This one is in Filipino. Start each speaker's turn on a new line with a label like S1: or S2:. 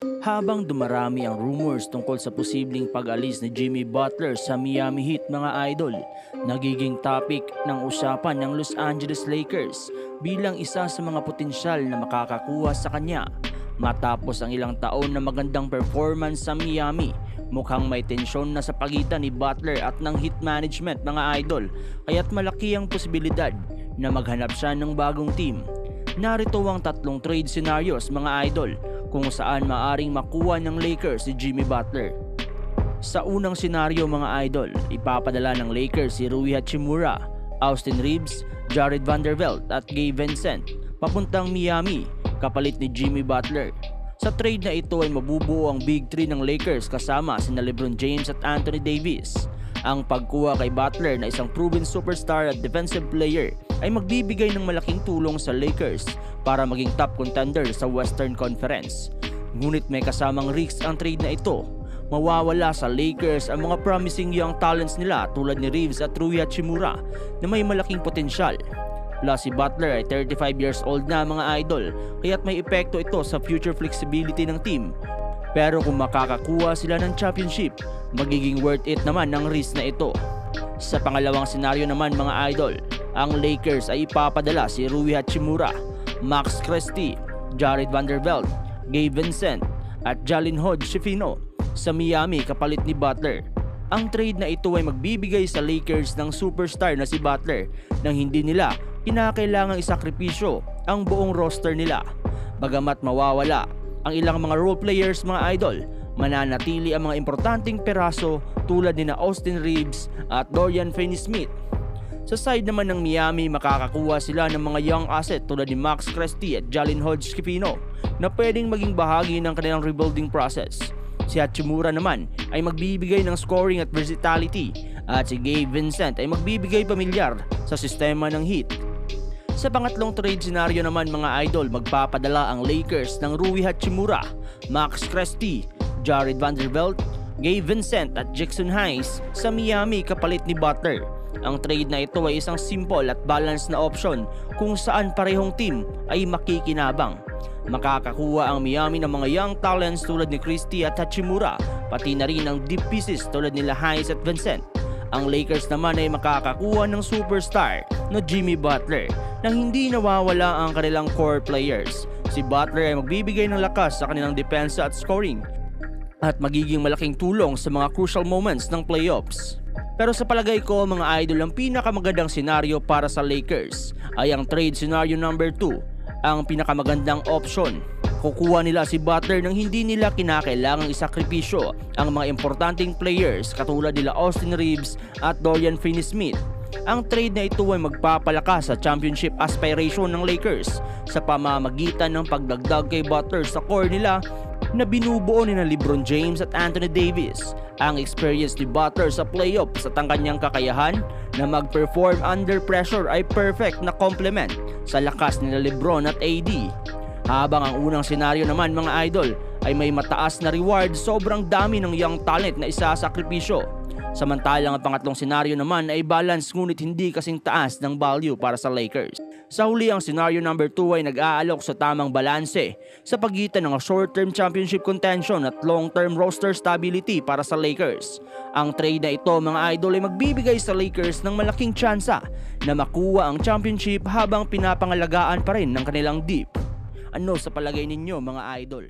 S1: Habang dumarami ang rumors tungkol sa posibleng pag-alis ni Jimmy Butler sa Miami Heat mga idol, nagiging topic ng usapan ng Los Angeles Lakers bilang isa sa mga potensyal na makakakuha sa kanya. Matapos ang ilang taon na magandang performance sa Miami, mukhang may tensyon na sa pagitan ni Butler at ng Heat management mga idol, kaya't malaki ang posibilidad na maghanap siya ng bagong team. Narito ang tatlong trade scenarios mga idol kung saan maaring makuha ng Lakers si Jimmy Butler. Sa unang senaryo mga idol, ipapadala ng Lakers si Rui Hachimura, Austin Reeves, Jared Vanderbilt at Gabe Vincent papuntang Miami kapalit ni Jimmy Butler. Sa trade na ito ay mabubuo ang Big 3 ng Lakers kasama sina LeBron James at Anthony Davis. Ang pagkuha kay Butler na isang proven superstar at defensive player ay magbibigay ng malaking tulong sa Lakers para maging top contender sa Western Conference. Ngunit may kasamang risk ang trade na ito. Mawawala sa Lakers ang mga promising young talents nila tulad ni Reeves at Rui Hachimura na may malaking potensyal. Plus si Butler ay 35 years old na mga idol, kaya't may epekto ito sa future flexibility ng team. Pero kung makakakuha sila ng championship, magiging worth it naman ang risk na ito. Sa pangalawang senaryo naman mga idol, ang Lakers ay ipapadala si Rui Hachimura, Max Christie, Jared Vanderbilt, Gabe Vincent at Jalen Hood-Schifino sa Miami kapalit ni Butler. Ang trade na ito ay magbibigay sa Lakers ng superstar na si Butler nang hindi nila kinakailangang isakripisyo ang buong roster nila. Bagamat mawawala ang ilang mga role players mga idol, mananatili ang mga importanteng peraso tulad ni na Austin Reeves at Dorian Finney-Smith. Sa side naman ng Miami, makakakuha sila ng mga young asset tulad ni Max Christie at Jalen Hood-Schifino na pwedeng maging bahagi ng kanilang rebuilding process. Si Hachimura naman ay magbibigay ng scoring at versatility at si Gabe Vincent ay magbibigay pamilyar sa sistema ng Heat. Sa pangatlong trade scenario naman mga idol, magpapadala ang Lakers ng Rui Hachimura, Max Christie, Jared Vanderbilt, Gabe Vincent at Jackson Hayes sa Miami kapalit ni Butler. Ang trade na ito ay isang simple at balanced na option kung saan parehong team ay makikinabang. Makakakuha ang Miami ng mga young talents tulad ni Christie at Hachimura, pati na rin ang deep pieces tulad nila Hayes at Vincent. Ang Lakers naman ay makakakuha ng superstar na Jimmy Butler nang hindi nawawala ang kanilang core players. Si Butler ay magbibigay ng lakas sa kanilang depensa at scoring at magiging malaking tulong sa mga crucial moments ng playoffs. Pero sa palagay ko mga idol, ang pinakamagandang senaryo para sa Lakers ay ang trade scenario number 2, ang pinakamagandang option. Kukuha nila si Butler nang hindi nila kinakailangang isakripisyo ang mga importanteng players katulad nila Austin Reeves at Dorian Finney-Smith. Ang trade na ito ay magpapalakas sa championship aspiration ng Lakers sa pamamagitan ng pagdagdag kay Butler sa core nila na binubuo ni na LeBron James at Anthony Davis. Ang experience ni Butler sa playoffs at ang kanyang kakayahan na mag-perform under pressure ay perfect na complement sa lakas ni LeBron at AD. Habang ang unang senaryo naman mga idol ay may mataas na reward, sobrang dami ng young talent na isasakripisyo. Samantalang ang pangatlong senaryo naman ay balance ngunit hindi kasing taas ng value para sa Lakers. Sa huli, ang senaryo number 2 ay nag-aalok sa tamang balanse sa pagitan ng short-term championship contention at long-term roster stability para sa Lakers. Ang trade na ito mga idol ay magbibigay sa Lakers ng malaking tsansa na makuha ang championship habang pinapangalagaan pa rin ng kanilang deep. Ano sa palagay ninyo mga idol?